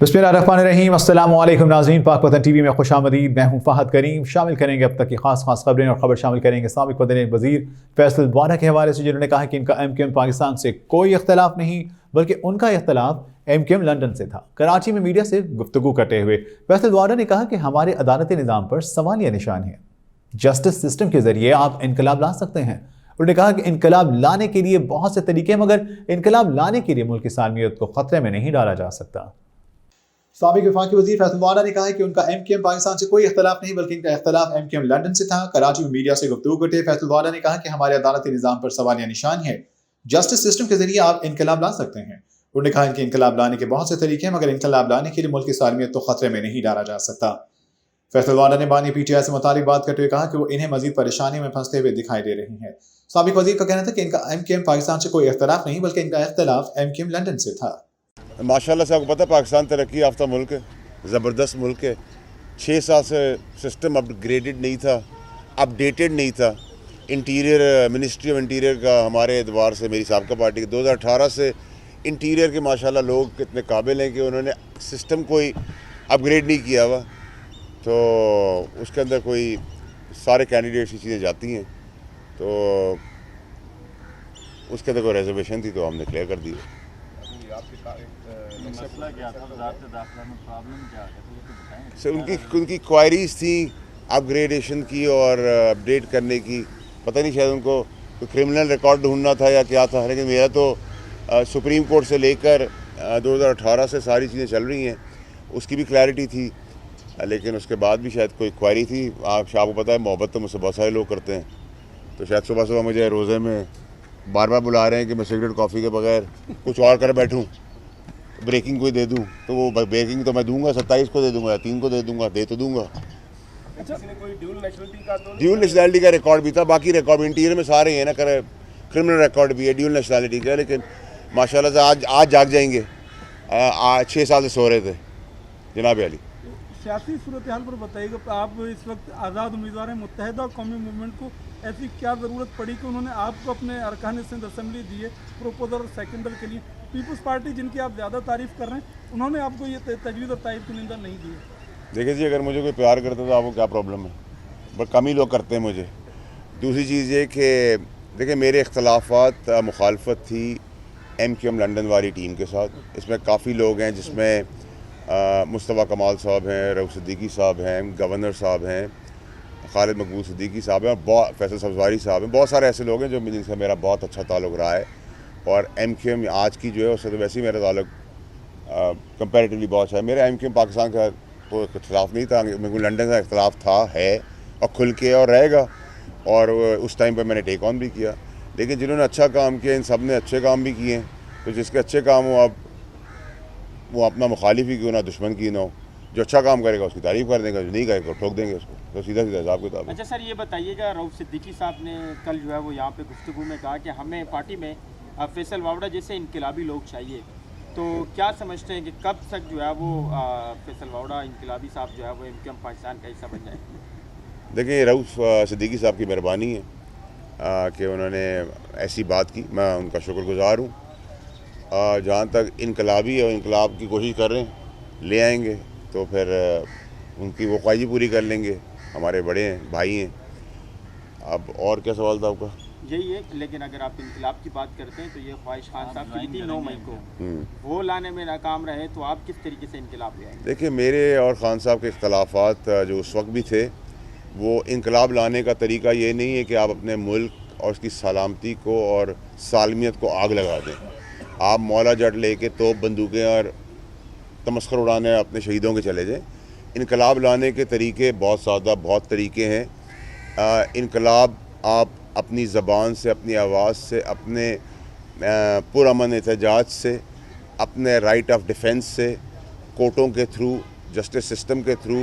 बिस्मिल्लाहिर्रहमानिर्रहीम। अस्सलामु अलैकुम नाज़रीन, पाक वतन टीवी में खुशामदीद। मैं हूँ फ़हद करीम। शामिल करेंगे अब तक की खास खबरें और खबर शामिल करेंगे साबिक़ वज़ीर वज़ीर फैसल वाडा के हवाले से, जिन्होंने कहा कि इनका MQM पाकिस्तान से कोई इख्तलाफ नहीं, बल्कि उनका इख्तलाफ MQM लंदन से था। कराची में मीडिया से गुफ्तगू करते हुए फैसल वाडा ने कहा कि हमारे अदालती निज़ाम पर सवालिया निशान है। जस्टिस सिस्टम के ज़रिए आप इनकलाब ला सकते हैं। उन्होंने कहा कि इनकलाब लाने के लिए बहुत से तरीके हैं, मगर इनकलाब लाने के लिए मुल्क की सालमियत को खतरे में नहीं डाला जा सकता। साबिक़ वफाकी वज़ीर फैसल वाडा ने कहा है कि उनका MQM पाकिस्तान से कोई इख्तलाफ नहीं, बल्कि इनका इख्तलाफ MQM लंदन से था। कराची में मीडिया से गुफ्तगू करते हुए फैसल वाडा ने कहा कि हमारे अदालती निज़ाम पर सवालिया निशान है। जस्टिस सिस्टम के जरिए आप इनकलाब ला सकते हैं। उन्होंने कहा कि इनकलाब लाने के बहुत से तरीके हैं, मगर इनकलाब लाने के लिए मुल्क की सालमियत को खतरे में नहीं डाला जा सकता। फैसल वाडा ने बानी PTI से मुतालिक बात करते हुए कहा कि वो इन्हें मजीद परेशानी में फंसते हुए दिखाई दे रही हैं। साबिक़ वज़ीर का कहना था कि इनका MQM पाकिस्तान से कोई इख्तलाफ नहीं, बल्कि इनका इख्तलाफ MQM लंदन से था। माशाल्लाह से आपको पता है पाकिस्तान तरक्की याफ्ता मुल्क है, ज़बरदस्त मुल्क है। 6 साल से सिस्टम अपग्रेडेड नहीं था, अपडेटेड नहीं था। इंटीरियर मिनिस्ट्री ऑफ इंटीरियर का हमारे एतबार से, मेरी साबका पार्टी के 2018 से इंटीरियर के माशाल्लाह लोग कितने काबिल हैं कि उन्होंने सिस्टम कोई अपग्रेड नहीं किया हुआ, तो उसके अंदर कोई सारे कैंडिडेट्स की चीज़ें जाती हैं, तो उसके अंदर कोई रिजर्वेशन थी तो हमने क्लियर कर दी। सर उनकी क्वायरीज थी अपग्रेडेशन की और अपडेट करने की, पता नहीं शायद उनको कोई क्रिमिनल रिकॉर्ड ढूंढना था या क्या था, लेकिन मेरा तो सुप्रीम कोर्ट से लेकर 2018 से सारी चीज़ें चल रही हैं, उसकी भी क्लैरिटी थी, लेकिन उसके बाद भी शायद कोई क्वायरी थी। आपको पता है मोहब्बत तो मुझसे बहुत सारे लोग करते हैं, तो शायद सुबह सुबह मुझे रोज़े में बार बार बुला रहे हैं कि मैं सिगरेट कॉफ़ी के बगैर कुछ और कर बैठूं, ब्रेकिंग कोई दे दूं, तो वो ब्रेकिंग तो मैं दूंगा 27 को दे दूंगा या 3 को दे दूंगा, दे तो दूंगा। ड्यूल नेशनैलिटी का रिकॉर्ड भी था, बाकी रिकॉर्ड इंटीरियर में सारे हैं ना, क्रिमिनल रिकॉर्ड भी है, ड्यूल नेशनैलिटी का, लेकिन माशाल्लाह से आज जाग जाएंगे। 6 साल से सो रहे थे जनाब अली। सियासी सूरत हाल पर बताइएगा, आप इस वक्त आज़ाद उम्मीदवार हैं, मुत्तहिदा कौमी मूवमेंट को ऐसी क्या ज़रूरत पड़ी कि उन्होंने आपको अपने अरकान सिंध असेंबली दिए प्रोपोजल और सेकेंडर के लिए? पीपल्स पार्टी जिनकी आप ज़्यादा तारीफ़ कर रहे हैं, उन्होंने आपको ये तजवीज़ और तारीफ़ की निंदा नहीं दी है। देखिए जी, अगर मुझे कोई प्यार करता तो आपको क्या प्रॉब्लम है, बट कम ही लोग करते हैं मुझे। दूसरी चीज़ ये कि देखिए मेरे इख्तलाफात मुखालफत थी MQM लंदन वाली टीम के साथ। इसमें काफ़ी लोग हैं, जिसमें मुस्तफ़ा कमाल साहब हैं, रऊफ़ सिद्दीकी साहब हैं, गवर्नर साहब हैं, खालिद मकबूल सिद्दीकी साहब हैं, और फैसल सब्ज़वारी साहब हैं। बहुत सारे ऐसे लोग हैं जो जिनसे मेरा बहुत अच्छा ताल्लुक़ रहा है, और MQM आज की जो है उससे तो वैसे ही मेरा ताल्लुक़ कंपैरेटिवली बहुत अच्छा है। मेरा MQM पाकिस्तान का तो इख्तलाफ नहीं था, मेरे को लंदन का इख्तलाफ था, है और खुल के और रहेगा, और उस टाइम पर मैंने टेक ऑन भी किया। लेकिन जिन्होंने अच्छा काम किया, इन सब ने अच्छे काम भी किए हैं, तो जिसके अच्छे काम हो आप वो अपना मुखालिफ ही क्यों ना, दुश्मन की ना हो, जो अच्छा काम करेगा उसकी तारीफ़ कर देंगे, जो नहीं करेगा ठोक देंगे उसको, तो सीधा सीधा हिसाब किताब। अच्छा सर, ये बताइएगा, रऊफ़ सिद्दीकी साहब ने कल जो है वो यहाँ पे गुफ्तगू में कहा कि हमें पार्टी में फैसल वाडा जैसे इनकलाबी लोग चाहिए, तो क्या समझते हैं कि कब तक जो है वो फैसल वाडा इनकलाबी साहब जो है वो MQM पाकिस्तान का हिस्सा बन जाए? देखिए रऊफ़ सिद्दीकी साहब की मेहरबानी है कि उन्होंने ऐसी बात की, मैं उनका शुक्रगुज़ार हूँ। जहाँ तक इनकलाबी और इनकलाब की कोशिश कर रहे हैं, ले आएंगे तो फिर उनकी वो ख्वाहिश पूरी कर लेंगे, हमारे बड़े हैं, भाई हैं। अब और क्या सवाल था आपका? यही है, लेकिन अगर आप इनकलाब की बात करते हैं तो ये ख्वाहिश खान साहब की थी 9 मई को, वो लाने में नाकाम रहे, तो आप किस तरीके से इनकलाब ले आएंगे? देखिए मेरे और खान साहब के इख्तलाफात जो उस वक्त भी थे, वो इनकलाब लाने का तरीका ये नहीं है कि आप अपने मुल्क और उसकी सलामती को और सालमियत को आग लगा दें। आप मौला जट लेके तोप बंदूकें और तमस्खर उड़ाने अपने शहीदों के चले जाएं। इनकलाब लाने के तरीके बहुत सादा, बहुत तरीके हैं। इनकलाब आप अपनी ज़बान से, अपनी आवाज़ से, अपने पुरअमन एहतजाज से, अपने राइट ऑफ डिफेंस से, कोर्टों के थ्रू, जस्टिस सिस्टम के थ्रू,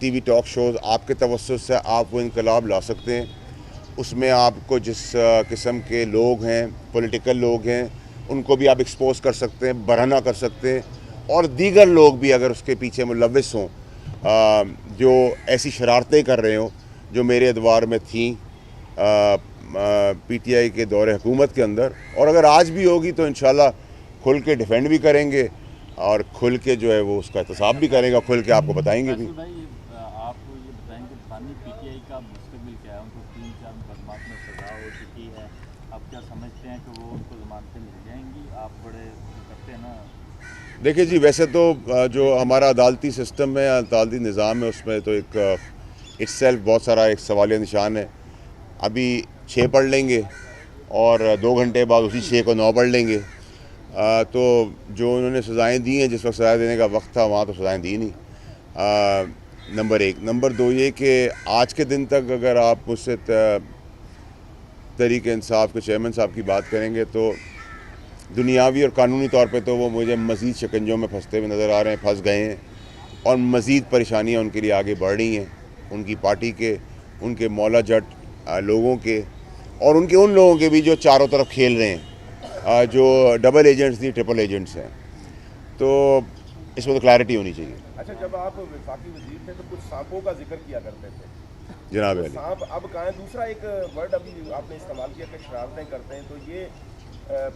TV टॉक शोज़, आपके तवस्सुस से आप वो इनकलाब ला सकते हैं। उसमें आपको जिस किस्म के लोग हैं, पॉलिटिकल लोग हैं, उनको भी आप एक्सपोज कर सकते हैं, बरहना कर सकते हैं, और दीगर लोग भी अगर उसके पीछे मुलव्विस हों, जो ऐसी शरारतें कर रहे हों जो मेरे एतबार में थी PTI के दौरे हुकूमत के अंदर, और अगर आज भी होगी तो इंशाल्लाह खुल के डिफेंड भी करेंगे اور کھل کے جو ہے وہ اس کا احتساب بھی کرے گا, کھل کے آپ کو بتائیں گے بھی. بھائی آپ یہ بتائیں کہ بانی پی ٹی آئی کا مستقبل کیا ہے؟ ان کو 3-4 مقدمات میں سزا ہو چکی ہے, اب کیا سمجھتے ہیں کہ وہ ان کو ضمانتیں مل جائیں گی؟ آپ بڑے کرتے ہیں نا. دیکھیے جی, ویسے تو جو ہمارا عدالتی سسٹم ہے, عدالتی نظام ہے, اس میں تو ایک اٹ سیلف بہت سارا ایک سوالیہ نشان ہے. ابھی 6 پڑھ لیں گے اور 2 گھنٹے بعد اسی 6 کو 9 پڑھ لیں گے, تو جو انہوں نے سزائیں دی ہیں, جس وقت سزا دینے کا وقت تھا وہاں تو سزائیں دی نہیں. نمبر 1. نمبر 2 یہ کہ آج کے دن تک اگر آپ مجھ سے تحریک انصاف کے چیئرمین صاحب کی بات کریں گے تو دنیاوی اور قانونی طور پہ تو وہ مجھے مزید شکنجوں میں پھنستے ہوئے نظر آ رہے ہیں, پھنس گئے ہیں, اور مزید پریشانیاں ان کے لیے آگے بڑھ رہی ہیں, ان کی پارٹی کے, ان کے مولا جٹ لوگوں کے, اور ان کے ان لوگوں کے بھی جو چاروں طرف کھیل رہے ہیں, جو ڈبل ایجنٹس تھی, ٹرپل ایجنٹس ہیں. تو اس میں تو کلیئرٹی ہونی چاہیے. اچھا, جب آپ وفاقی وزیر تھے تو کچھ سانپوں کا ذکر کیا کرتے تھے جناب علی, سانپ اب کہاں ہے؟ دوسرا ایک ورڈ ابھی آپ نے استعمال کیا کہ شرارتیں کرتے ہیں, تو یہ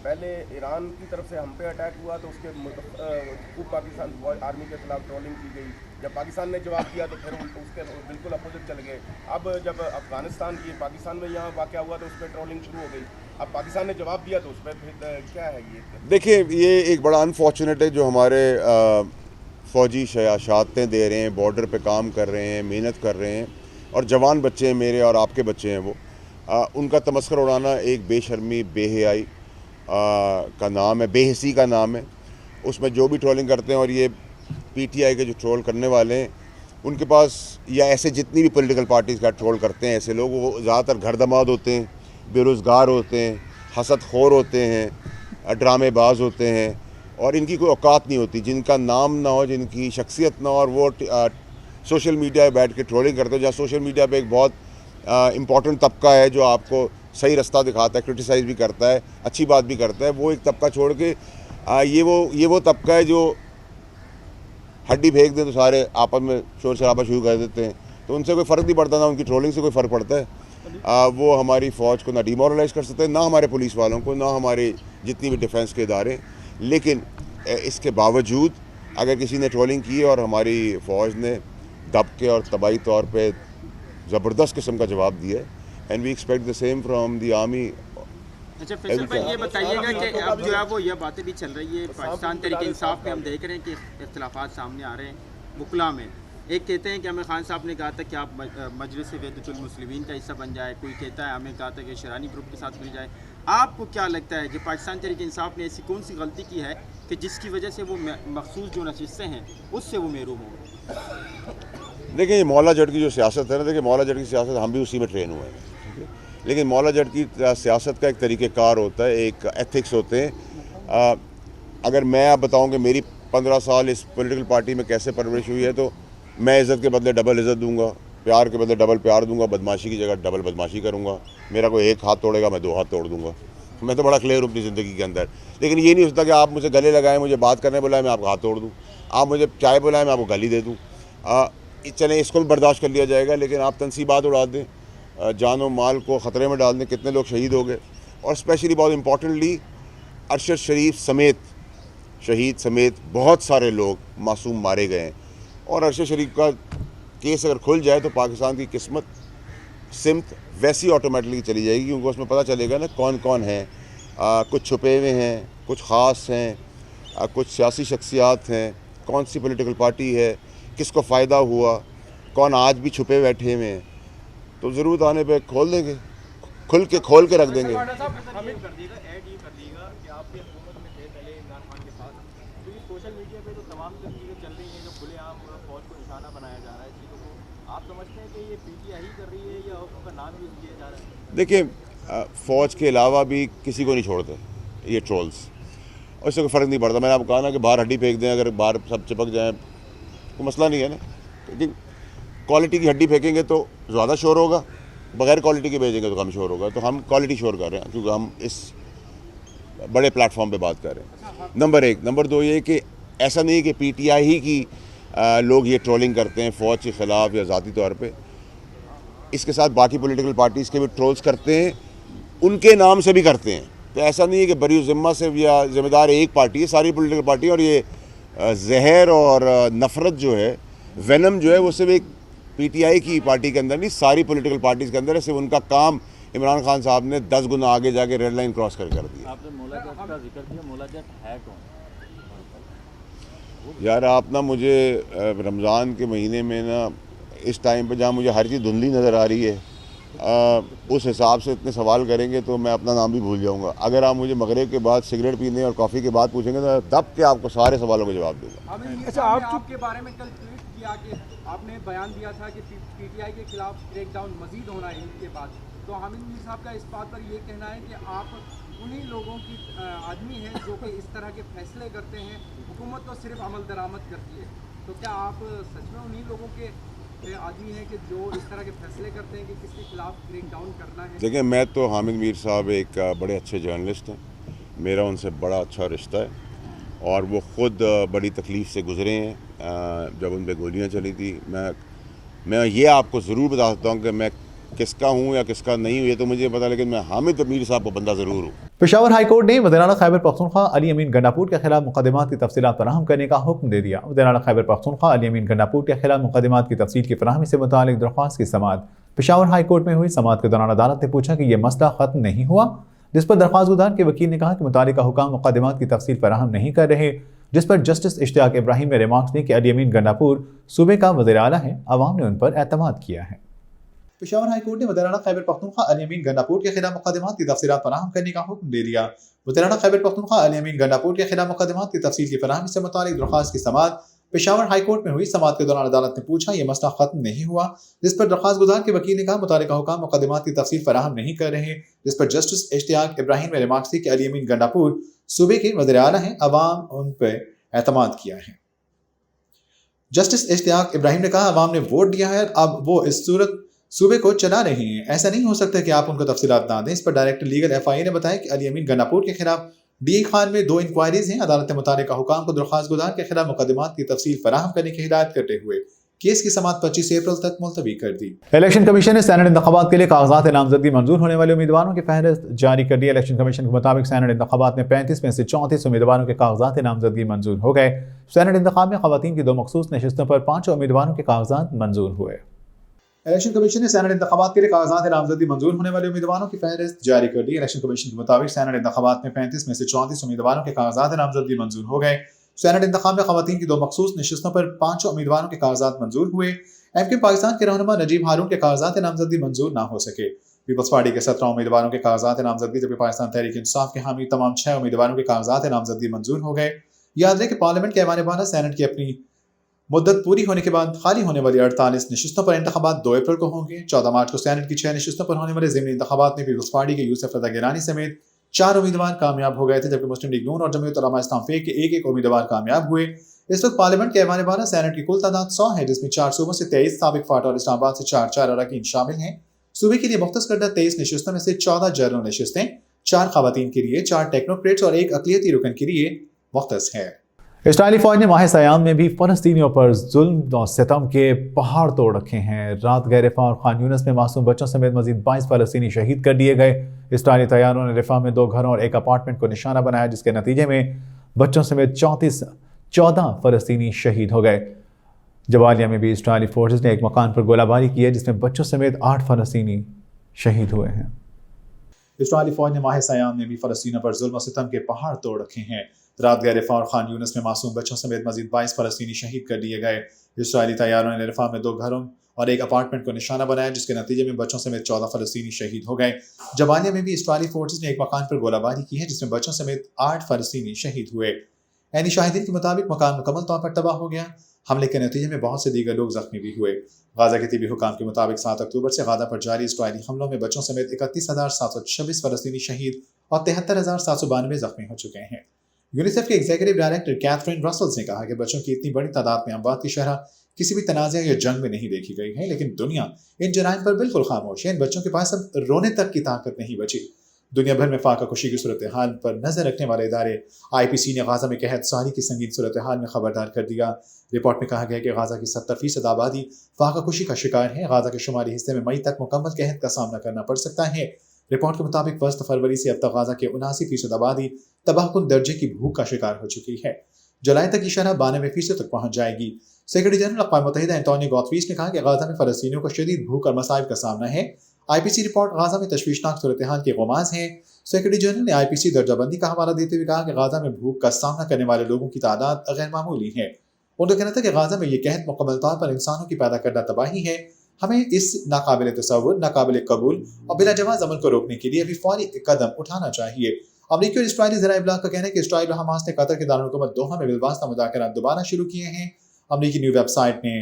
پہلے ایران کی طرف سے ہم پہ اٹیک ہوا تو اس کے خوب پاکستان آرمی کے خلاف ٹرولنگ کی گئی, جب پاکستان نے جواب دیا تو پھر اس کے بالکل اپوزٹ چل گئے. اب جب افغانستان کی پاکستان میں یہاں واقعہ ہوا تو اس پہ ٹرولنگ شروع ہو گئی, اب پاکستان نے جواب دیا تو اس پہ پھر کیا ہے یہ؟ دیکھیں یہ ایک بڑا انفارچونیٹ ہے جو ہمارے فوجی شہادتیں دے رہے ہیں, بارڈر پہ کام کر رہے ہیں, محنت کر رہے ہیں, اور جوان بچے ہیں میرے اور آپ کے بچے ہیں, وہ ان کا تمسخر اڑانا ایک بے شرمی, بے حیائی کا نام ہے, بے حسی کا نام ہے. اس میں جو بھی ٹرولنگ کرتے ہیں, اور یہ پی ٹی آئی کے جو ٹرول کرنے والے ہیں ان کے پاس, یا ایسے جتنی بھی پولیٹیکل پارٹیز کا ٹرول کرتے ہیں ایسے لوگ, وہ زیادہ تر گھر دماد ہوتے ہیں, بے روزگار ہوتے ہیں, حسد خور ہوتے ہیں, ڈرامے باز ہوتے ہیں, اور ان کی کوئی اوقات نہیں ہوتی, جن کا نام نہ ہو, جن کی شخصیت نہ ہو, اور وہ سوشل میڈیا پہ بیٹھ کے ٹرولنگ کرتے ہو. جہاں سوشل میڈیا پہ ایک بہت امپورٹنٹ طبقہ ہے جو آپ کو صحیح رستہ دکھاتا ہے, کرٹیسائز بھی کرتا ہے, اچھی بات بھی کرتا ہے, وہ ایک طبقہ چھوڑ کے یہ وہ طبقہ ہے جو ہڈی پھینک دیں تو سارے آپس میں شور شرابہ شروع کر دیتے ہیں. تو ان سے کوئی فرق نہیں پڑتا, نہ ان کی ٹرولنگ سے کوئی فرق پڑتا ہے. وہ ہماری فوج کو نہ ڈیمورلائز کر سکتے ہیں, نہ ہمارے پولیس والوں کو, نہ ہمارے جتنی بھی ڈیفنس کے ادارے. لیکن اس کے باوجود اگر کسی نے ٹرولنگ کی اور ہماری فوج نے دب کے اور طبعی طور پہ زبردست قسم کا جواب دیا ہے, and we expect the same from the army. اچھا فیصل بھائی یہ بتائیے گا کہ اب جو ہے وہ یہ باتیں بھی چل رہی ہے پاکستان تحریک انصاف میں, ہم دیکھ رہے ہیں کہ اختلافات سامنے آ رہے ہیں وکلا میں. ایک کہتے ہیں کہ عامر خان صاحب نے کہا تھا کہ آپ مجلس وحدت المسلمین کا حصہ بن جائے, کوئی کہتا ہے ہمیں کہا تھا کہ شرانی گروپ کے ساتھ مل جائے. آپ کو کیا لگتا ہے کہ پاکستان تحریک انصاف نے ایسی کون سی غلطی کی ہے کہ جس کی وجہ سے وہ مخصوص جو نشستیں ہیں اس سے وہ محروم ہوں گے؟ دیکھیں یہ مولا جٹ کی جو سیاست ہے نا, دیکھیں مولا جٹ کی سیاست ہم بھی اسی میں ٹرین ہوئے ہیں, لیکن مولا جٹ کی سیاست کا ایک طریقہ کار ہوتا ہے, ایک ایتھکس ہوتے ہیں. اگر میں آپ بتاؤں کہ میری 15 سال اس پولیٹیکل پارٹی میں کیسے پرورش ہوئی ہے, تو میں عزت کے بدلے ڈبل عزت دوں گا, پیار کے بدلے ڈبل پیار دوں گا, بدماشی کی جگہ ڈبل بدماشی کروں گا. میرا کوئی ایک ہاتھ توڑے گا, میں 2 ہاتھ توڑ دوں گا. میں تو بڑا کلیئر ہوں اپنی زندگی کے اندر. لیکن یہ نہیں ہو سکتا کہ آپ مجھے گلے لگائیں, مجھے بات کرنے بلائیں, میں آپ کا ہاتھ توڑ دوں. آپ مجھے چائے بلائیں, میں آپ کو گالی دے دوں. چلیں اس کو بھی برداشت کر لیا جائے گا, لیکن آپ تنصیبات اڑا دیں, جان و مال کو خطرے میں ڈال دیں. کتنے لوگ شہید ہو گئے, اور اسپیشلی بہت امپورٹنٹلی ارشد شریف سمیت, شہید سمیت بہت سارے لوگ معصوم مارے گئے ہیں. اور ارشد شریف کا کیس اگر کھل جائے تو پاکستان کی قسمت سمت ویسی آٹومیٹکلی چلی جائے گی, کیونکہ اس میں پتہ چلے گا نا کون کون ہیں. کچھ چھپے ہوئے ہیں, کچھ خاص ہیں, کچھ سیاسی شخصیات ہیں, کون سی پولیٹیکل پارٹی ہے, کس کو فائدہ ہوا, کون آج بھی چھپے بیٹھے ہوئے ہیں. تو ضرورت آنے پہ کھول دیں گے, کھول کے رکھ دیں گے. سوشل میڈیا پہ تو تمام چیزیں چل رہی ہیں جو کھلے عام فوج کو نشانہ بنایا جا رہا ہے چیزوں کو, آپ سمجھتے ہیں کہ یہ پی ٹی آئی کر رہی ہے یا اس کا نام یوز کیا جا رہا ہے؟ دیکھیں فوج کے علاوہ بھی کسی کو نہیں چھوڑتے یہ ٹرولز, اور اس سے کوئی فرق نہیں پڑتا. میں نے آپ کو کہا نا کہ باہر ہڈی پھینک دیں, اگر باہر سب چپک جائیں کوئی مسئلہ نہیں ہے نا. لیکن کوالٹی کی ہڈی پھینکیں گے تو زیادہ شور ہوگا, بغیر کوالٹی کے بھیجیں گے تو کم شور ہوگا. تو ہم کوالٹی شور کر رہے ہیں کیونکہ ہم اس بڑے پلیٹ فارم پہ بات کر رہے ہیں. نمبر 1. نمبر 2 یہ کہ ایسا نہیں کہ پی ٹی آئی ہی کی لوگ یہ ٹرولنگ کرتے ہیں فوج کے خلاف یا ذاتی طور پہ. اس کے ساتھ باقی پولیٹیکل پارٹیز کے بھی ٹرولز کرتے ہیں, ان کے نام سے بھی کرتے ہیں. تو ایسا نہیں ہے کہ بری ذمہ سے یا ذمہ دار ایک پارٹی ہے, ساری پولیٹیکل پارٹی. اور یہ زہر اور نفرت جو ہے، وینم جو ہے، وہ صرف ایک پی ٹی آئی کی پارٹی کے اندر نہیں، ساری پولیٹیکل پارٹیز کے اندر ہے. صرف ان کا کام عمران خان صاحب نے 10 گنا آگے جا کے ریڈ لائن کراس کر دیا. آپ نے مولا جٹ کا ذکر کیا، مولا جٹ ہے کون؟ یار آپ نا مجھے رمضان کے مہینے میں نا اس ٹائم پہ جہاں مجھے ہر چیز دھندلی نظر آ رہی ہے، اس حساب سے اتنے سوال کریں گے تو میں اپنا نام بھی بھول جاؤں گا. اگر آپ مجھے مغرب کے بعد سگریٹ پینے اور کافی کے بعد پوچھیں گے تو دب کے آپ کو سارے سوالوں کا جواب دوں گا. اچھا، آپ کے بارے میں کل ٹویٹ کیا کہ آپ نے بیان دیا تھا کہ پی ٹی آئی کے خلاف کریک ڈاؤن مزید ہونا ہے عید کے بعد، تو حامد میر صاحب کا اس بات پر یہ کہنا ہے کہ آپ انہی لوگوں کی آدمی ہیں جو کہ اس طرح کے فیصلے کرتے ہیں، حکومت تو صرف عمل درآمد کرتی ہے. تو کیا آپ سچ میں انہی لوگوں کے آدمی ہیں کہ جو اس طرح کے فیصلے کرتے ہیں کہ کس کے خلاف کریک ڈاؤن کرنا ہے؟ دیکھیں، میں تو حامد میر صاحب ایک بڑے اچھے جرنلسٹ ہیں، میرا ان سے بڑا اچھا رشتہ ہے، اور وہ خود بڑی تکلیف سے گزرے ہیں جب ان پہ گولیاں چلی تھی. میں یہ آپ کو ضرور بتا سکتا ہوں کہ میں کس کا ہوں یا کس کا نہیں ہوں یہ تو مجھے پتا، لیکن میں حامد میر صاحب کو بندہ ضرور ہوں. پشاور ہائی کورٹ نے وزیر اعلیٰ خیبر پختونخوا علی امین گنڈاپور کے خلاف مقدمات کی تفصیلات فراہم کرنے کا حکم دے دیا. وزیر اعلیٰ خیبر پختونخوا علی امین گنڈاپور کے خلاف مقدمات کی تفصیل کی فراہمی سے متعلق درخواست کی سماعت پشاور ہائی کورٹ میں ہوئی. سماعت کے دوران عدالت نے پوچھا کہ یہ مسئلہ ختم نہیں ہوا، جس پر درخواست گزار کے وکیل نے کہا کہ متعلقہ حکام مقدمات کی تفصیل فراہم نہیں کر رہے، جس پر جسٹس اشتیاق ابراہیم نے ریمارکس دی کہ علی امین گنڈاپور صوبے کا وزیر اعلیٰ ہے، عوام نے ان پر اعتماد کیا ہے. پشاور ہائی کورٹ نے وزیر اعلیٰ خیبر پختونخوا علی امین گنڈاپور کے خلاف مقدمات کی تفصیلات فراہم کرنے کا حکم دے دیا. وزیر اعلیٰ خیبر پختونخوا علی امین گنڈاپور کے خلاف مقدمات کی تفصیل کی فراہمی سے متعلق درخواست کی سماعت پشاور ہائی کورٹ میں ہوئی. سماعت کے دوران عدالت نے پوچھا یہ مسئلہ ختم نہیں ہوا، جس پر درخواست گزار کے وکیل نے کہا متعلقہ حکام مقدمات کی تفصیل فراہم نہیں کر رہے، جس پر جسٹس اشتیاق ابراہیم نے ریمارکس دی کہ علی امین گنڈاپور صوبے کے وزیر اعلیٰ ہیں، عوام ان پہ اعتماد کیا ہے. جسٹس اشتیاق ابراہیم نے کہا عوام نے ووٹ دیا ہے، اب وہ اس صورت صوبے کو چلا رہے ہیں، ایسا نہیں ہو سکتا کہ آپ ان کو تفصیلات نہ دیں. اس پر ڈائریکٹر لیگل ایف آئی اے نے بتایا کہ علی امین گنڈاپور کے خلاف ڈی اے خان میں 2 انکوائریز ہیں. عدالت نے متعلقہ حکام کو درخواست گزار کے خلاف مقدمات کی تفصیل فراہم کرنے کی ہدایت کرتے ہوئے کیس کی سماعت 25 اپریل تک ملتوی کر دی. الیکشن کمیشن نے سینٹ انتخابات کے لیے کاغذات نامزدگی منظور ہونے والے امیدواروں کی فہرست جاری کر دی. الیکشن کمیشن کے مطابق سینٹ انتخابات میں 35 میں سے 34 امیدواروں کے کاغذات نامزدگی منظور ہو گئے. سینٹ انتخاب میں خواتین کی 2 مخصوص نشستوں پر 5 امیدواروں کے کاغذات منظور ہوئے. الیکشن کمیشن نے سینٹ انتخابات کے لیے کاغذات نامزدگی منظور ہونے والے امیدواروں کی فہرست جاری کر دی. الیکشن کمیشن کے مطابق سینٹ انتخابات میں 35 میں سے 34 امیدواروں کے کاغذات نامزدگی منظور ہو گئے. سینٹ انتخاب میں خواتین کی 2 مخصوص نشستوں پر 5 امیدواروں کے کاغذات منظور ہوئے. ایم کیو پاکستان کے رہنما نجیب ہارون کے کاغذات نامزدگی منظور نہ ہو سکے. پیپلز پارٹی کے 17 امیدواروں کے کاغذات نامزدگی، جبکہ پاکستان تحریک انصاف کے حامی تمام 6 امیدواروں کے کاغذات نامزدگی منظور ہو گئے. یاد رہے کہ پارلیمنٹ کے ایوان بالا سینٹ کی اپنی مدت پوری ہونے کے بعد خالی ہونے والی 48 نشستوں پر انتخابات 2 اپریل کو ہوں گے. 14 مارچ کو سینٹ کی 6 نشستوں پر ہونے والے ضمنی انتخابات میں پیپلز پارٹی کے یوسف رضا گیلانی سمیت 4 امیدوار کامیاب ہو گئے تھے، جبکہ مسلم لیگ نون اور جمعیت علماء اسلام فیک کے ایک امیدوار کامیاب ہوئے. اس وقت پارلیمنٹ کے ایوان بالا سینٹ کی کل تعداد 100 ہے، جس میں 4 صوبوں سے 23 سابق فاٹا اور اسلام آباد سے 4 اراکین شامل ہیں. صوبے کے لیے مختص کردہ 23 نشستوں میں سے 14 جنرل نشستیں 4 خواتین کے لیے، 4 ٹیکنوکریٹس اور 1 اقلیتی رکن کے لیے مختص ہے. اسرائیلی فوج نے ماہ سیام میں بھی فلسطینیوں پر ظلم و ستم کے پہاڑ توڑ رکھے ہیں. رات گئے رفح اور خان یونس میں معصوم بچوں سمیت مزید 22 فلسطینی شہید کر دیے گئے. اسرائیلی طیاروں نے رفح میں 2 گھروں اور 1 اپارٹمنٹ کو نشانہ بنایا، جس کے نتیجے میں بچوں سمیت 14 فلسطینی شہید ہو گئے. جبالیہ میں بھی اسرائیلی فورسز نے ایک مکان پر گولہ باری کی ہے، جس میں بچوں سمیت 8 فلسطینی شہید ہوئے ہیں. اسرائیلی فوج نے ماہ سیام میں بھی فلسطینیوں پر ظلم و ستم کے پہاڑ توڑ رکھے ہیں. رات گئے رفح اور خان یونس میں معصوم بچوں سمیت مزید 22 فلسطینی شہید کر دیے گئے. اسرائیلی طیاروں نے رفح میں 2 گھروں اور 1 اپارٹمنٹ کو نشانہ بنایا، جس کے نتیجے میں بچوں سمیت 14 فلسطینی شہید ہو گئے. جبالیہ میں بھی اسرائیلی فورسز نے ایک مکان پر گولہ باری کی ہے، جس میں بچوں سمیت 8 فلسطینی شہید ہوئے. عینی شاہدین کے مطابق مکان مکمل طور پر تباہ ہو گیا. حملے کے نتیجے میں بہت سے دیگر لوگ زخمی بھی ہوئے. غازہ کے طبی حکام کے مطابق 7 اکتوبر سے غزہ پر جاری اسرائیلی حملوں میں بچوں سمیت 31,726 فلسطینی شہید اور 73,792 زخمی ہو چکے ہیں. یونیسیف کے ایگزیکٹو ڈائریکٹر کیتھرین رسلز نے کہا کہ بچوں کی اتنی بڑی تعداد میں اموات کی شرح کسی بھی تنازع یا جنگ میں نہیں دیکھی گئی ہے، لیکن دنیا ان جرائم پر بالکل خاموش ہے. ان بچوں کے پاس اب رونے تک کی طاقت نہیں بچی. دنیا بھر میں فاقہ کشی کی صورتحال پر نظر رکھنے والے ادارے IPC نے غزہ میں قحط سالی کی سنگین صورتحال میں خبردار کر دیا. رپورٹ میں کہا گیا کہ غزہ کی 70% آبادی فاقہ کشی کا شکار ہے. غزہ کے شمالی حصے میں مئی تک مکمل قحط کا سامنا کرنا پڑ سکتا ہے. رپورٹ کے مطابق 1 فروری سے اب تک غزہ کے 79% آبادی تباہ کن درجے کی بھوک کا شکار ہو چکی ہے. जुलाई तक की शरह 92% तक पहुंच जाएगी। सेक्रेटरी जनरल अक़वाम मुत्तहिदा एंटोनियो गुतेरेस ने कहा कि गाजा में फ़लस्तीनियों को शदीद भूख और मसाइब का सामना है। IPC रिपोर्ट गाजा में तशवीशनाक सूरत-ए-हाल के गुमाज़ हैं। सेक्रेटरी जनरल ने IPC दर्जाबंदी का हवाला देते हुए कहा कि गाजा में भूख का सामना करने वाले लोगों की तादाद गैर मामूली है। उनका कहना था कि गाजा में ये कहत मुकम्मल तौर पर इंसानों की पैदा करना तबाही है। हमें इस नाकाबिल तसव्वुर, नाकाबिल कबूल और बिला जवाज़ अमल को रोकने के लिए अभी फौरी कदम उठाना चाहिए। अमरीकी और इस्राईली ज़राए इब्लाग का कहना है कि इस्राईल और हमास ने कतर के दारुल-हुकूमत दोहा में बिलवास्ता मुज़ाकरात दोबारा शुरू किए हैं। अमरीकी न्यूज़ वेबसाइट ने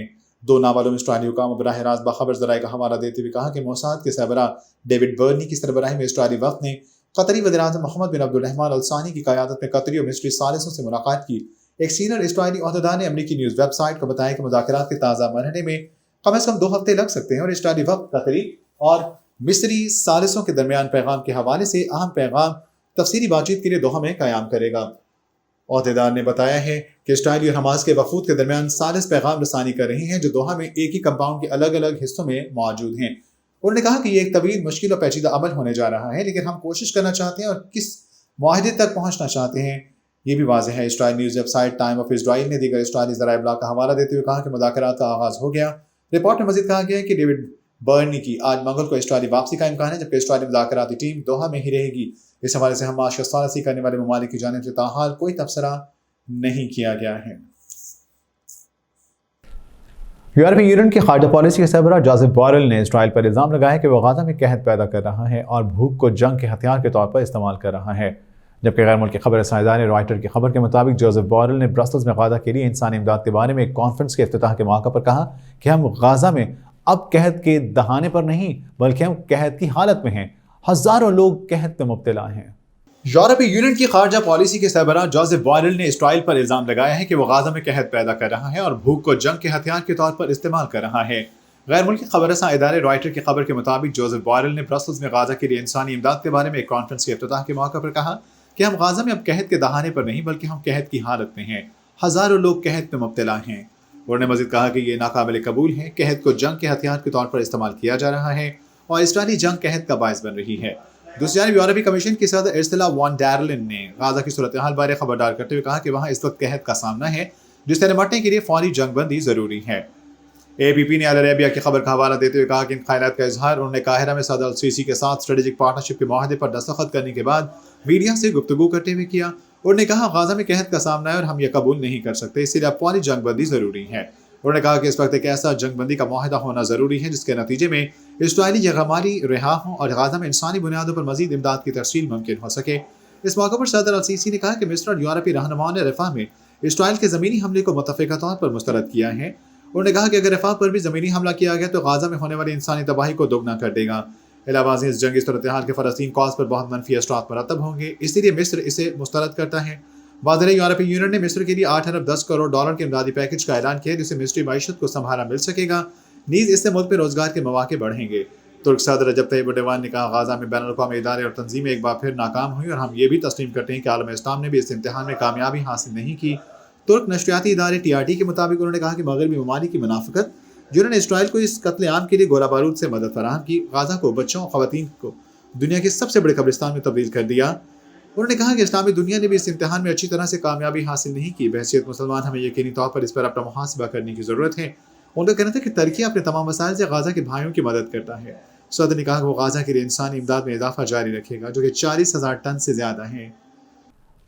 2 नामालूम इस्राईली हुकाम बराह रास्त बाखबर ज़राए का हवाला देते हुए कहा कि मोसाद के सरबराह डेविड बर्नी की सरबराही में इस्राईली वफ़द ने कतरी वज़ीर-ए-आज़म मोहम्मद बिन अब्दुल-रहमान अल सानी की क़यादत में कतरी और मिस्री सालिसों से मुलाकात की। एक सीनियर इस्राईली ओहदेदार ने अमरीकी न्यूज़ वेबसाइट को बताया कि मुज़ाकरात के ताज़ा मरहले में कम से कम 2 हफ्ते लग सकते हैं और इस्राईली वफ़द कतरी और मिस्री सालिसों के दरमियान पैगाम के हवाले से अहम पैगाम तफसीली बातचीत के लिए दोहा में क़याम करेगा। ओहदेदार ने बताया है कि इस्राईली और हमास के वफूद के दरमियान सालिस पैगाम रसानी कर रही हैं जो दोहा में एक ही कंपाउंड के अलग अलग हिस्सों में मौजूद हैं। उन्होंने कहा कि ये एक तवील, मुश्किल और पेचीदा अमल होने जा रहा है, लेकिन हम कोशिश करना चाहते हैं और किस मुआहदे तक पहुँचना चाहते हैं ये भी वाज़ेह है। Israel news website time of Israel ने दीगर इस्राईली ज़राए इब्लाग का हवाला देते हुए कहा कि मुज़ाकरात का आगाज़ हो गया। रिपोर्ट में मज़ीद कहा गया है कि डेविड बर्नी की आज मंगल को इस्राईली वापसी का इम्कान है, जबकि इस्राईली मुज़ाकराती टीम दोहा में ही रहेगी। इस हवाले से हमास का सालसी करने वाले ममालिक की जानिब से ताहाल कोई तबसरा नहीं किया गया है। यूरोपीय यूनियन की खारजा पॉलिसी के सरबराह जोसेफ बोरेल ने इस्राईल पर इल्ज़ाम लगाया कि वह गाजा में कहत पैदा कर रहा है और भूख को जंग के हथियार के तौर पर इस्तेमाल कर रहा है। जबकि गैर मुल्की खबर रसां इदारे रॉयटर की खबर के मुताबिक जोसेफ बोरेल ने ब्रसल्स में गाजा के लिए इंसानी इमदाद के बारे में एक कॉन्फ्रेंस के इफ्तिताह के मौके पर कहा कि हम गाजा में अब कहत के दहाने पर नहीं बल्कि हम कहत की हालत में हैं। हज़ारों लोग कहत में मुब्तला हैं। यूरोपीय यूनियन की खारजा पॉलिसी के सरबराह जोसेफ बोरेल ने इस्राईल पर इल्ज़ाम लगाया है कि वह गाजा में कहत पैदा कर रहा है और भूख को जंग के हथियार के तौर पर इस्तेमाल कर रहा है। गैर मुल्की खबर रसां इदारे रॉयटर की खबर के मुताबिक जोसेफ बोरेल ने ब्रसल्स में गाजा के लिए इंसानी इमदाद के बारे में एक कॉन्फ्रेंस के इफ्तिताह के मौके पर कहा कि हम गाजा में अब कहत के दहाने पर नहीं बल्कि हम कहत की हालत में हैं। हज़ारों लोग कहत में मुब्तला हैं। उन्होंने मज़ीद कहा कि ये नाकाबिल कबूल है। कहत को जंग के हथियार के तौर पर इस्तेमाल किया जा रहा है और इस्राईली जंग कहत का बायस बन रही है। दूसरी जानब यूरोपीय कमीशन की सदर उर्सुला वॉन डेर लेyen ने गाजा की सूरत हाल बारे खबरदार करते हुए कहा कि वहाँ इस वक्त कहत का सामना है जिससे निपटने के लिए फौरी जंगबंदी ज़रूरी है। APP ने अल अरेबिया की खबर का हवाला देते हुए कहा कि इन ख्यालात का इजहार उन्होंने काहिरा में सदर अल-सीसी के साथ स्ट्रेटेजिक पार्टनरशिप के मुआहदे पर दस्तखत करने के बाद मीडिया से गुफ्तगू करते हुए किया। उन्होंने कहा गाजा में कहत का सामना है और हम ये कबूल नहीं कर सकते, इसलिए अब फौरी जंगबंदी ज़रूरी है। उन्होंने कहा कि इस वक्त एक ऐसा जंगबंदी का मुआहदा होना ज़रूरी है जिसके नतीजे में इस्राईली यगमारी रिहा हों और गाजा में इंसानी बुनियादों पर मज़ीद इमदाद की तरसील मुमकिन हो सके। इस मौके पर सदर अल-सीसी ने कहा कि मिस्र और यूरोपीय रहनुमाओं ने रफ़ा में इस्राईल के ज़मीनी हमले को मुतफ़िका तौर पर मुस्तरद किया है। उन्होंने कहा कि अगर रफ़ा पर भी ज़मीनी हमला किया गया तो गाजा में होने वाली इंसानी तबाही को दोगुना कर देगा। इलावा इस जंगी सूरत-ए-हाल के फ़लस्तीन कॉज पर बहुत मनफी असरात मरतब होंगे, इसीलिए मिस्र इसे मुस्तरद करता है। वाज़ेह यूरोपीय यूनियन ने मिस्र के लिए 8 अरब 10 करोड़ डॉलर के इमदादी पैकेज का ऐलान किया जिससे मिस्री मईशत को संभाला मिल सकेगा। नीज़ इससे मुल्क में रोजगार के मौके बढ़ेंगे। तुर्क सदर रजब तैयब एर्दोगान ने कहा गाजा में बैनुल-अक़वामी इदारे और तंजीमें एक बार फिर नाकाम हुई और हम ये भी तस्लीम करते हैं कि आलम इस्लाम ने भी इस इम्तिहान में कामयाबी हासिल नहीं की। तुर्क नशरियाती इदारे TRT के मुताबिक उन्होंने कहा कि मगरबी ममालिक की मुनाफ़िकत जिन्होंने इसराइल को इस कत्ल आम के लिए गोला बारूद से मदद फराहम की, गाजा को, बच्चों और ख़वातीन को दुनिया के सबसे बड़े कब्रिस्तान में तब्दील कर दिया। उन्होंने कहा कि इस्लामी दुनिया ने भी इस इम्तिहान में अच्छी तरह से कामयाबी हासिल नहीं की। बहैसियत मुसलमान हमें यकीनी तौर पर इस पर अपना मुहासिबा करने की ज़रूरत है। उनका कहना था कि तुर्की अपने तमाम वसाइल से गाजा के भाइयों की मदद करता है। सदर ने कहा कि वो गाजा के लिए इंसानी इमदाद में इजाफा जारी रखेगा जो कि 40,000 टन से ज़्यादा है।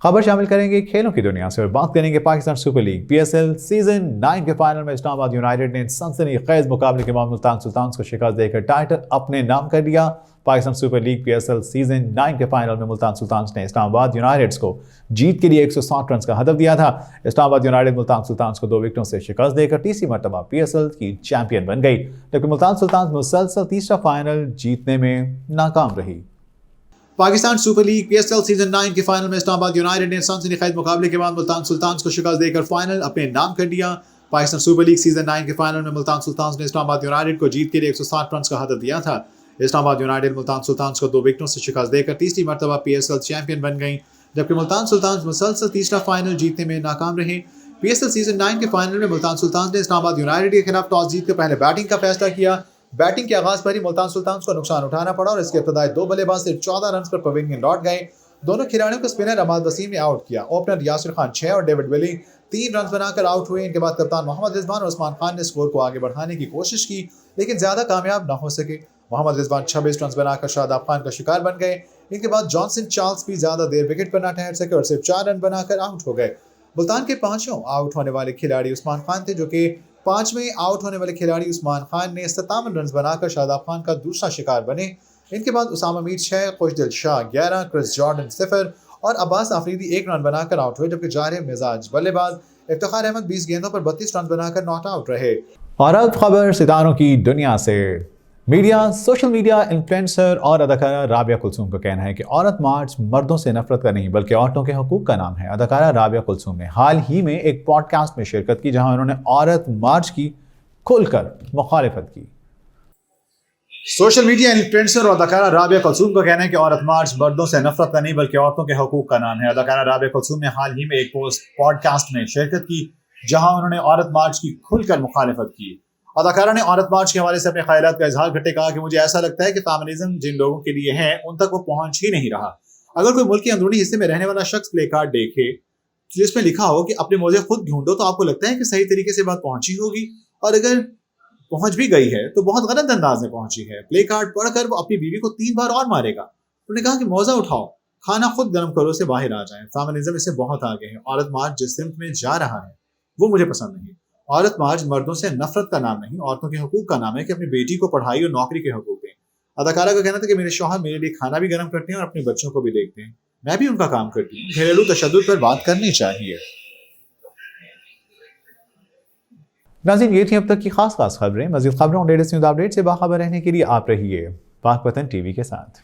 खबर शामिल करेंगे खेलों की दुनिया से और बात करेंगे Pakistan super league PSL season 9 के फाइनल में इस्लामाबाद यूनाइटेड ने सनसनीखेज मुकाबले के बाद मुल्तान सुल्तान्स को शिकस्त देकर टाइटल अपने नाम कर दिया। Pakistan super league PSL season 9 के फाइनल में मुल्तान सुल्तान्स ने इस्लामाबाद यूनाइटेड को जीत के लिए 160 रन का हदफ दिया था। इस्लामाबाद यूनाइटेड मुल्तान सुल्तान्स को 2 विकेटों से शिकस्त देकर तीसरी मरतबा PSL की चैंपियन बन गई, जबकि मुल्तान सुल्तान्स मुसलसल तीसरा फाइनल जीतने में नाकाम रही। Pakistan super league PSL season 9 के फाइनल में इस्लामाबाद यूनाइटेड ने सनसनीखेज मुकाबले के बाद मुल्तान सुल्तान्स को शिकस्त देकर फाइनल अपने नाम कर दिया। पाकिस्तान सुपर लीग सीजन 9 के फाइनल में मुल्तान सुल्तान्स ने इस्लामाबाद यूनाइटेड को जीत के लिए 160 रन का हदफ दिया था। इस्लामाबाद यूनाइटेड मुल्तान सुल्तान्स को 2 विकेटों से शिकस्त देकर तीसरी मरतबा PSL चैंपियन बन गई, जबकि मुल्तान सुल्तान्स मुसलसल तीसरा फाइनल जीतने में नाकाम रहे। PSL सीजन 9 के फाइनल में मुल्तान सुल्तान्स ने इस्लामाबाद यूनाइटेड के खिलाफ टॉस जीतकर पहले बैटिंग का फैसला किया। बैटिंग के आगाज पर ही मुल्तान सुल्तान्स को नुकसान उठाना पड़ा और इसके इब्तदाई 2 बल्लेबाज सिर्फ 14 रन पर पवेलियन लौट गए। दोनों खिलाड़ियों को स्पिनर अमाद वसीम ने आउट किया। ओपनर यासिर खान 6 और डेविड विली 3 रन बनाकर आउट हुए। इनके बाद कप्तान मोहम्मद रिजवान और उस्मान खान ने स्कोर को आगे बढ़ाने की कोशिश की, लेकिन ज्यादा कामयाब न हो सके। मोहम्मद रिजवान 26 रन बनाकर शादाब खान का शिकार बन गए। इनके बाद जॉनसन चार्ल्स भी ज्यादा देर विकेट पर न ठहर सके और सिर्फ 4 रन बनाकर आउट हो गए। मुल्तान के पांचों आउट होने वाले खिलाड़ी उस्मान खान थे, जो कि 5वें आउट होने वाले खिलाड़ी उस्मान खान ने 57 रन बनाकर शादाब खान का दूसरा शिकार बने। इनके बाद उसामा मीर 6, खुशदिल शाह 11, क्रिस जॉर्डन 0 और अब्बास आफरीदी 1 रन बनाकर आउट हुए, जबकि जाहिर मिजाज बल्लेबाज इफ्तिखार अहमद 20 गेंदों पर 32 रन बनाकर नॉट आउट रहे। और अब खबर सितारों की दुनिया से। मीडिया, सोशल मीडिया इन्फ्लुएंसर और अदाकारा राबिया कुलसूम का कहना है कि औरत मार्च मर्दों से नफरत का नहीं बल्कि औरतों के हकूक का नाम है। अदाकारा राबिया कुलसूम ने हाल ही में एक पॉडकास्ट में शिरकत की, जहां उन्होंने औरत मार्च की खुलकर मुखालिफत की। सोशल मीडिया इन्फ्लुएंसर और अदाकारा राबिया कुलसूम का कहना है कि औरत मार्च मर्दों से नफरत का नहीं बल्कि औरतों के हकूक का नाम है। अदाकारा राबिया कुलसूम ने हाल ही में एक पॉडकास्ट में शिरकत की, जहां उन्होंने औरत मार्च की खुलकर मुखालिफत की। अदाकारा ने औरत मार्च के हवाले से अपने ख्यालात का इजहार करते कहा कि मुझे ऐसा लगता है कि फेमिनिज्म जिन लोगों के लिए है उन तक वो पहुंच ही नहीं रहा। अगर कोई मुल्क के अंदरूनी हिस्से में रहने वाला शख्स प्ले कार्ड देखे जिसमें लिखा हो कि अपने मौजे खुद ढूंढो, तो आपको लगता है कि सही तरीके से बात पहुंची होगी, और अगर पहुंच भी गई है तो बहुत गलत अंदाज में पहुंची है। प्ले कार्ड पढ़कर वो अपनी बीवी को 3 बार और मारेगा। उन्होंने कहा कि मौजा उठाओ, खाना खुद गर्म करो से बाहर आ जाए। फेमिनिज्म इससे बहुत आगे है। औरत मार्च जिस सिमत में जा रहा है वो मुझे पसंद नहीं। औरत मार्च मर्दों से नफरत का नाम नहीं, औरतों के हकूक का नाम है कि अपनी बेटी को पढ़ाई और नौकरी के हकूक दें। अदाकारा का कहना था कि मेरे शौहर मेरे लिए खाना भी गर्म करते हैं और अपने बच्चों को भी देखते हैं। मैं भी उनका काम करती हूँ। घरेलू तशद्दुद पर बात करनी चाहिए। नाज़रीन, ये थी अब तक की खास खबरें। मज़ीद खबरों और लेटेस्ट न्यूज़ अपडेट से बाखबर रहने के लिए आप रहिए पाक वतन टीवी के साथ।